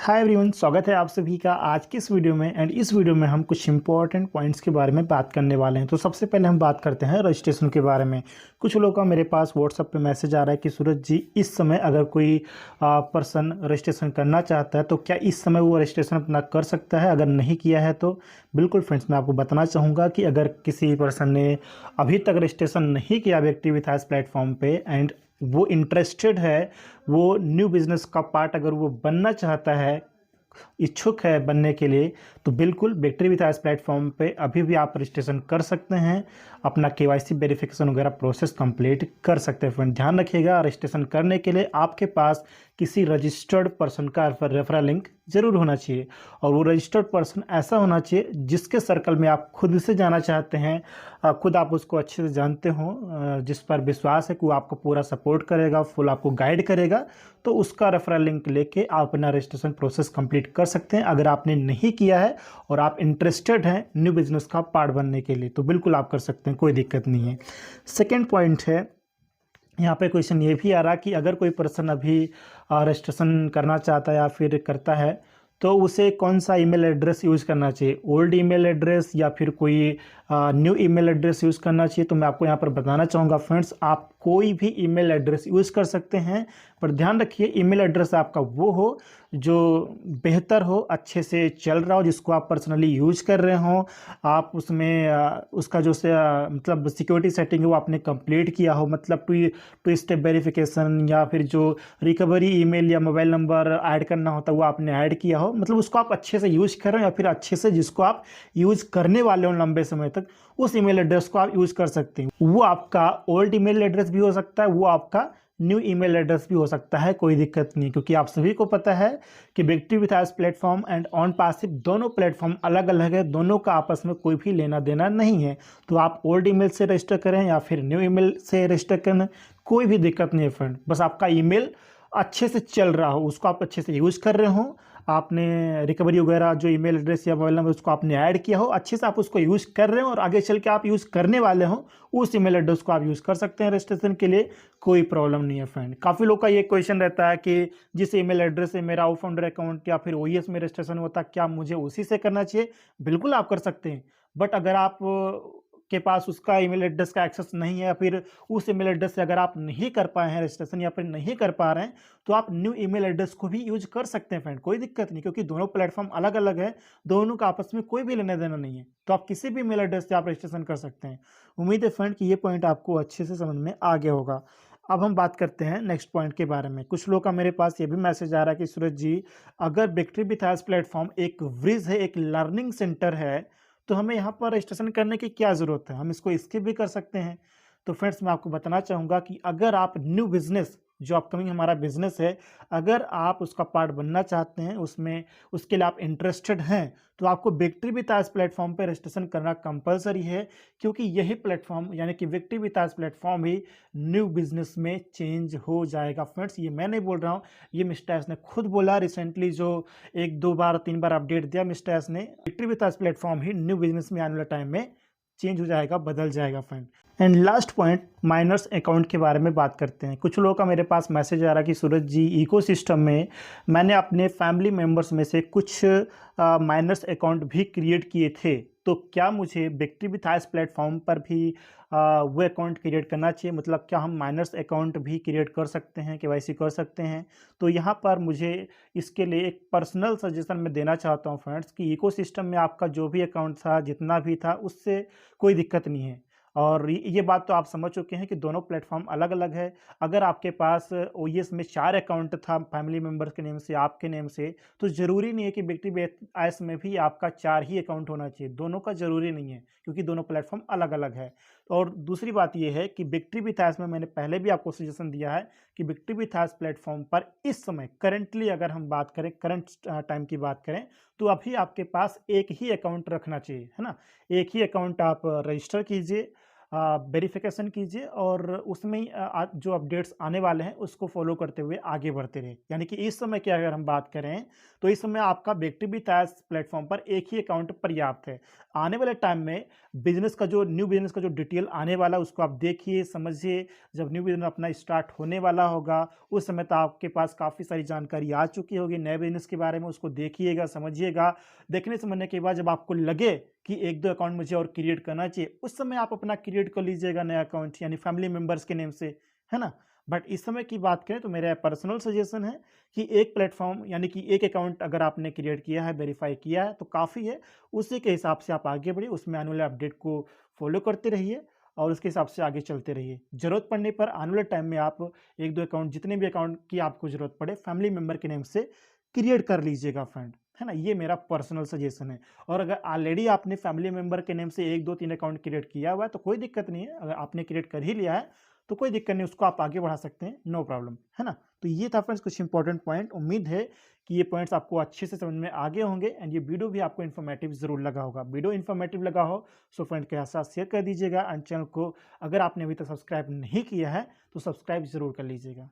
Hi everyone, स्वागत है आप सभी का आज की इस वीडियो में। एंड इस वीडियो में हम कुछ इंपॉर्टेंट पॉइंट्स के बारे में बात करने वाले हैं। तो सबसे पहले हम बात करते हैं रजिस्ट्रेशन के बारे में। कुछ लोगों का मेरे पास व्हाट्सएप पे मैसेज आ रहा है कि सूरज जी, इस समय अगर कोई पर्सन रजिस्ट्रेशन करना चाहता है तो क्या इस समय वो रजिस्ट्रेशन अपना कर सकता है? अगर नहीं किया है तो बिल्कुल फ्रेंड्स, मैं आपको बताना चाहूँगा कि अगर किसी पर्सन ने अभी तक रजिस्ट्रेशन नहीं किया व्यक्ति विथास प्लेटफॉर्म पे एंड वो इंटरेस्टेड है, वो न्यू बिजनेस का पार्ट अगर वो बनना चाहता है, इच्छुक है बनने के लिए, तो बिल्कुल विक्ट्री विथास प्लेटफॉर्म पे अभी भी आप रजिस्ट्रेशन कर सकते हैं। अपना केवाईसी वेरिफिकेशन वगैरह प्रोसेस कंप्लीट कर सकते हैं। फ्रेंड ध्यान रखिएगा, रजिस्ट्रेशन करने के लिए आपके पास किसी रजिस्टर्ड पर्सन का रेफरल लिंक जरूर होना चाहिए। और वो रजिस्टर्ड पर्सन ऐसा होना चाहिए जिसके सर्कल में आप खुद से जाना चाहते हैं, खुद आप उसको अच्छे से जानते हो, जिस पर विश्वास है कि वो आपको पूरा सपोर्ट करेगा, फुल आपको गाइड करेगा, तो उसका रेफरल लिंक लेके आप अपना रजिस्ट्रेशन प्रोसेस कंप्लीट कर सकते हैं। अगर आपने नहीं किया है और आप इंटरेस्टेड हैं न्यू बिजनेस का पार्ट बनने के लिए, तो बिल्कुल आप कर सकते हैं, कोई दिक्कत नहीं है। सेकेंड पॉइंट है, यहाँ पे क्वेश्चन ये भी आ रहा कि अगर कोई पर्सन अभी रजिस्ट्रेशन करना चाहता है या फिर करता है, तो उसे कौन सा ईमेल एड्रेस यूज़ करना चाहिए, ओल्ड ईमेल एड्रेस या फिर कोई न्यू ईमेल एड्रेस यूज़ करना चाहिए? तो मैं आपको यहाँ पर बताना चाहूँगा फ्रेंड्स, आप कोई भी ईमेल एड्रेस यूज़ कर सकते हैं, पर ध्यान रखिए ईमेल एड्रेस आपका वो हो जो बेहतर हो, अच्छे से चल रहा हो, जिसको आप पर्सनली यूज कर रहे हो, आप उसमें उसका जो से मतलब सिक्योरिटी सेटिंग है वो आपने कंप्लीट किया हो, मतलब टू स्टेप वेरिफिकेशन या फिर जो रिकवरी ईमेल या मोबाइल नंबर ऐड करना होता है वो आपने ऐड किया हो, मतलब उसको आप अच्छे से यूज कर रहे हो, या फिर अच्छे से जिसको आप यूज करने वाले हो लंबे समय तक, उस ईमेल एड्रेस को आप यूज कर सकते हैं। वो आपका ओल्ड ईमेल एड्रेस भी हो सकता है, वो आपका न्यू ईमेल एड्रेस भी हो सकता है, कोई दिक्कत नहीं। क्योंकि आप सभी को पता है कि विक्ट्री विथास प्लेटफॉर्म एंड ऑन पासिव दोनों प्लेटफॉर्म अलग अलग है, दोनों का आपस में कोई भी लेना देना नहीं है। तो आप ओल्ड ईमेल से रजिस्टर करें या फिर न्यू ईमेल से रजिस्टर करें, कोई भी दिक्कत नहीं है फ्रेंड। बस आपका ईमेल अच्छे से चल रहा हो, उसको आप अच्छे से यूज़ कर रहे हो, आपने रिकवरी वगैरह जो ईमेल एड्रेस या मोबाइल नंबर उसको आपने ऐड किया हो, अच्छे से आप उसको यूज़ कर रहे हो और आगे चल के आप यूज़ करने वाले हो, उस ईमेल एड्रेस को आप यूज़ कर सकते हैं रजिस्ट्रेशन के लिए, कोई प्रॉब्लम नहीं है फ्रेंड। काफ़ी लोग का ये क्वेश्चन रहता है कि जिस ईमेल एड्रेस से मेरा फाउंडर अकाउंट या फिर ओईएस में रजिस्ट्रेशन होता है, क्या मुझे उसी से करना चाहिए? बिल्कुल आप कर सकते हैं, बट अगर आप के पास उसका ईमेल एड्रेस का एक्सेस नहीं है या फिर उस ईमेल एड्रेस से अगर आप नहीं कर पाए हैं रजिस्ट्रेशन या फिर नहीं कर पा रहे हैं, तो आप न्यू ईमेल एड्रेस को भी यूज कर सकते हैं फ्रेंड, कोई दिक्कत नहीं। क्योंकि दोनों प्लेटफॉर्म अलग अलग है, दोनों का आपस में कोई भी लेना देना नहीं है, तो आप किसी भी ईमेल एड्रेस से आप रजिस्ट्रेशन कर सकते हैं। उम्मीद है फ्रेंड कि ये पॉइंट आपको अच्छे से समझ में आ गया होगा। अब हम बात करते हैं नेक्स्ट पॉइंट के बारे में। कुछ लोग का मेरे पास ये भी मैसेज आ रहा है कि सूरज जी, अगर विक्ट्री विथास प्लेटफॉर्म एक ब्रिज है, एक लर्निंग सेंटर है, तो हमें यहाँ पर रजिस्ट्रेशन करने की क्या ज़रूरत है, हम इसको स्किप भी कर सकते हैं। तो फ्रेंड्स, मैं आपको बताना चाहूँगा कि अगर आप न्यू बिज़नेस, जो अपकमिंग हमारा बिज़नेस है, अगर आप उसका पार्ट बनना चाहते हैं, उसमें उसके लिए आप इंटरेस्टेड हैं, तो आपको विक्ट्री विथास प्लेटफॉर्म पे रजिस्ट्रेशन करना कंपलसरी है। क्योंकि यही प्लेटफॉर्म यानी कि विक्ट्री विथास प्लेटफॉर्म ही न्यू बिज़नेस में चेंज हो जाएगा। फ्रेंड्स, ये मैं नहीं बोल रहा हूँ, ये मिस्टर एस ने खुद बोला रिसेंटली, जो 1 2 बार 3 बार अपडेट दिया मिस्टर एस ने। विक्ट्री विथास प्लेटफॉर्म ही न्यू बिजनेस में आने वाले टाइम में चेंज हो जाएगा, बदल जाएगा friend. And last point, miners account के बारे में बात करते हैं। कुछ लोगों का मेरे पास मैसेज आ रहा है कि सूरज जी, इकोसिस्टम में मैंने अपने फैमिली मेम्बर्स में से कुछ माइनर्स अकाउंट भी क्रिएट किए थे, तो क्या मुझे विक्ट्री विथास प्लेटफॉर्म पर भी वो अकाउंट क्रिएट करना चाहिए? मतलब क्या हम माइनर्स अकाउंट भी क्रिएट कर सकते हैं, केवाईसी कर सकते हैं? तो यहाँ पर मुझे इसके लिए एक पर्सनल सजेशन मैं देना चाहता हूँ फ्रेंड्स, कि इकोसिस्टम में आपका जो भी अकाउंट था, जितना भी था, उससे कोई दिक्कत नहीं है। और ये बात तो आप समझ चुके हैं कि दोनों प्लेटफॉर्म अलग अलग है। अगर आपके पास ओईएस में 4 अकाउंट था फैमिली मेम्बर्स के नेम से, आपके नेम से, तो ज़रूरी नहीं है कि विक्ट्री विथास में भी आपका 4 ही अकाउंट होना चाहिए, दोनों का ज़रूरी नहीं है, क्योंकि दोनों प्लेटफॉर्म अलग अलग है। और दूसरी बात ये है कि विक्ट्री विथास में मैंने पहले भी आपको सजेशन दिया है कि विक्ट्री विथास प्लेटफॉर्म पर इस समय करंटली अगर हम बात करें, करंट टाइम की बात करें, तो अभी आपके पास एक ही अकाउंट रखना चाहिए, है ना? एक ही अकाउंट आप रजिस्टर कीजिए, वेरिफिकेशन कीजिए और उसमें ही जो अपडेट्स आने वाले हैं उसको फॉलो करते हुए आगे बढ़ते रहिए। यानी कि इस समय की अगर हम बात करें तो इस समय आपका व्यक्ति वित्तास प्लेटफॉर्म पर एक ही अकाउंट पर्याप्त है। आने वाले टाइम में न्यू बिजनेस का जो डिटेल आने वाला है उसको आप देखिए, समझिए। जब न्यू बिजनेस अपना स्टार्ट होने वाला होगा उस समय तो आपके पास काफ़ी सारी जानकारी आ चुकी होगी नए बिजनेस के बारे में, उसको देखिएगा, समझिएगा। देखने समझने के बाद जब आपको लगे कि 1-2 अकाउंट मुझे और क्रिएट करना चाहिए, उस समय आप अपना क्रिएट कर लीजिएगा नया अकाउंट, यानी फैमिली मेंबर्स के नेम से, है ना? बट इस समय की बात करें तो मेरा पर्सनल सजेशन है कि एक प्लेटफ़ॉर्म यानी कि एक अकाउंट अगर आपने क्रिएट किया है, वेरीफ़ाई किया है तो काफ़ी है। उसी के हिसाब से आप आगे बढ़िए, उसमें आने वाले अपडेट को फ़ॉलो करते रहिए और उसके हिसाब से आगे चलते रहिए। ज़रूरत पड़ने पर आने वाले टाइम में आप 1-2 अकाउंट, जितने भी अकाउंट की आपको ज़रूरत पड़े, फैमिली मेंबर के नेम से क्रिएट कर लीजिएगा फ्रेंड, है ना? ये मेरा पर्सनल सजेशन है। और अगर ऑलरेडी आपने फैमिली मेंबर के नेम से 1, 2, 3 अकाउंट क्रिएट किया हुआ है तो कोई दिक्कत नहीं है। अगर आपने क्रिएट कर ही लिया है तो कोई दिक्कत नहीं, उसको आप आगे बढ़ा सकते हैं, नो प्रॉब्लम, है ना? तो ये था फ्रेंड्स कुछ इंपॉर्टेंट पॉइंट। उम्मीद है कि ये पॉइंट्स आपको अच्छे से समझ में आ गए होंगे एंड ये वीडियो भी आपको इन्फॉर्मेटिव ज़रूर लगा होगा। वीडियो इन्फॉर्मेटिव लगा हो सो फ्रेंड के साथ शेयर कर दीजिएगा एंड चैनल को अगर आपने अभी तक सब्सक्राइब नहीं किया है तो सब्सक्राइब ज़रूर कर लीजिएगा।